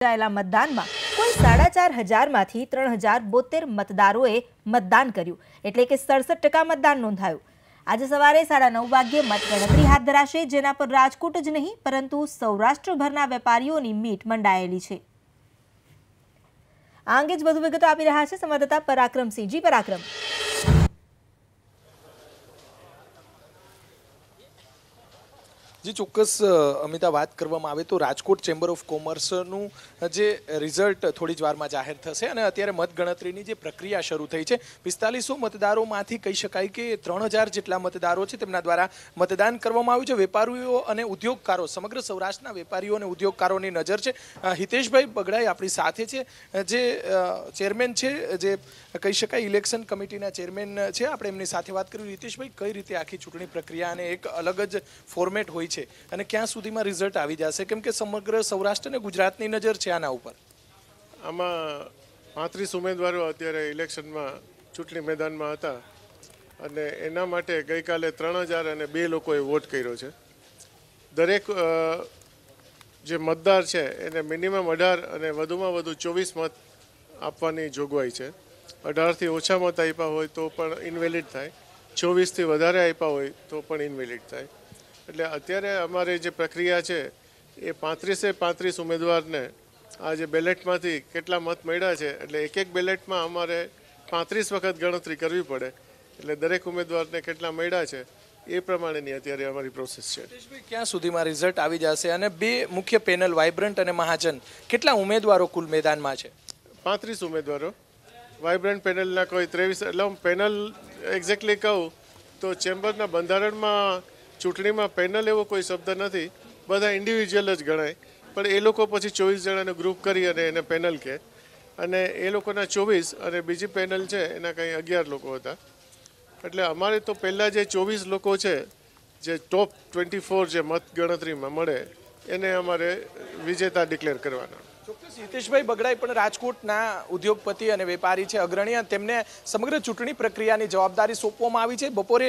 યોજાયેલા મતદાનમાં કુલ 4,500 માંથી 3,072 મતદારોએ મતદાન કર્યું, એટલે કે 67% મતદાન નોંધાયું। આજે સવારે 9:30 વાગ્યે મતગણતરી હાથ ધરાશે, જેના પર રાજકોટ જ નહીં પરંતુ સૌરાષ્ટ્રભરના વેપારીઓની મીટ મંડાયેલી છે। આ અંગે જ વધુ વિગતો આપી રહ્યા છે સંવાદદાતા પરાક્રમસિંહજી। પરાક્રમ, जी ચોક્કસ અમિતા, વાત કરવામાં આવે તો રાજકોટ ચેમ્બર ઓફ કોમર્સનું જે રિઝલ્ટ થોડી જ વારમાં જાહેર થશે અને અત્યારે મતગણતરીની જે પ્રક્રિયા શરૂ થઈ છે 4500 મતદારોમાંથી કહી શકાય કે 3000 જેટલા મતદારો છે તેમના દ્વારા મતદાન કરવામાં આવ્યું છે। વેપારીઓ અને ઉદ્યોગકારો, સમગ્ર સૌરાષ્ટ્રના વેપારીઓ અને ઉદ્યોગકારોની નજર છે। હિતેશભાઈ બગડાઈ આપણી સાથે છે, જે ચેરમેન છે, જે કહી શકાય ઇલેક્શન કમિટીના ચેરમેન છે। આપણે એમની સાથે વાત કરી। હિતેશભાઈ, કઈ રીતે આખી ચૂંટણી પ્રક્રિયા અને એક અલગ જ ફોર્મેટ હોય છે અને ક્યાં સુધીમાં રિઝલ્ટ આવી જશે, કેમ કે સમગ્ર સૌરાષ્ટ્ર અને ગુજરાતની નજર છે આના ઉપર? આમાં 35 ઉમેદવારો અત્યારે ઇલેક્શનમાં ચૂંટણી મેદાનમાં હતા અને એના માટે ગઈકાલે 3002 લોકોએ વોટ કર્યો છે। દરેક જે મતદાર છે એને મિનિમમ 18 અને વધુમાં વધુ 24 મત આપવાની જોગવાઈ છે। 18થી ઓછા મત આપ્યા હોય તો પણ ઇનવેલિડ થાય, 24થી વધારે આપ્યા હોય તો પણ ઇનવેલિડ થાય। એટલે અત્યારે અમારે જે પ્રક્રિયા છે એ 35 ઉમેદવારને આ જે બેલેટમાંથી કેટલા મત મળ્યા છે, એટલે એક બેલેટમાં અમારે 35 વખત ગણતરી કરવી પડે, એટલે દરેક ઉમેદવારને કેટલા મળ્યા છે એ પ્રમાણેની અત્યારે અમારી પ્રોસેસ છે। ક્યાં સુધીમાં રિઝલ્ટ આવી જશે અને બે મુખ્ય પેનલ વાઇબ્રન્ટ અને મહાજન, કેટલા ઉમેદવારો કુલ મેદાનમાં છે? 35 ઉમેદવારો, વાઇબ્રન્ટ પેનલના કોઈ 23। એટલે હું પેનલ એક્ઝેક્ટલી કહું તો ચેમ્બરના બંધારણમાં ચૂંટણીમાં પેનલ એવો કોઈ શબ્દ નથી, બધા ઇન્ડિવિજ્યુઅલ જ ગણાય, પણ એ લોકો પછી 24 જણાને ગ્રુપ કરી અને એને પેનલ કહે અને એ લોકોના 24 અને બીજી પેનલ છે એના કંઈ 11 લોકો હતા। એટલે અમારે તો પહેલાં જે 24 લોકો છે, જે ટોપ 24 જે મત ગણતરીમાં મળે એને અમારે વિજેતા ડિક્લેર કરવાના। ચોક્કસ હિતેશભાઈ બગડાઈ પણ રાજકોટના ઉદ્યોગપતિ અને વેપારી છે, અગ્રણી, તેમને સમગ્ર ચૂંટણી પ્રક્રિયાની જવાબદારી સોંપવામાં આવી છે। બપોરે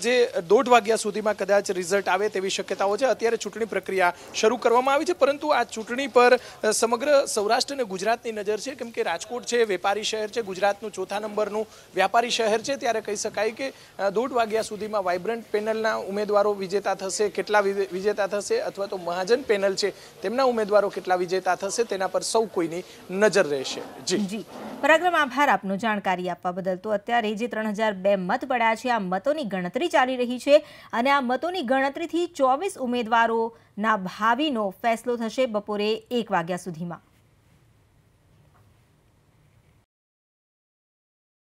જે 1:30 વાગ્યા સુધીમાં કદાચ રિઝલ્ટ આવે તેવી શક્યતાઓ છે। અત્યારે ચૂંટણી પ્રક્રિયા શરૂ કરવામાં આવી છે, પરંતુ આ ચૂંટણી પર સમગ્ર સૌરાષ્ટ્ર અને ગુજરાતની નજર છે, કેમ કે રાજકોટ છે વેપારી શહેર છે, ગુજરાતનું 4થા નંબરનું વ્યાપારી શહેર છે। ત્યારે કહી શકાય કે 1:30 વાગ્યા સુધીમાં વાઇબ્રન્ટ પેનલના ઉમેદવારો વિજેતા થશે, કેટલા વિજેતા થશે, અથવા તો મહાજન પેનલ છે તેમના ઉમેદવારો કેટલા વિજેતા થશે તેના પર સૌ કોઈની નજર રહેશે। જી પરાક્રમ, આભાર આપનો જાણકારી આપવા બદલ। તો અત્યારે જે 3002 મત પડ્યા છે, આ મતોની ગણતરી ચાલી રહી છે અને આ મતોની ગણતરીથી 24 ઉમેદવારોના ભાવિનો ફેસલો થશે બપોરે 1 વાગ્યા સુધીમાં।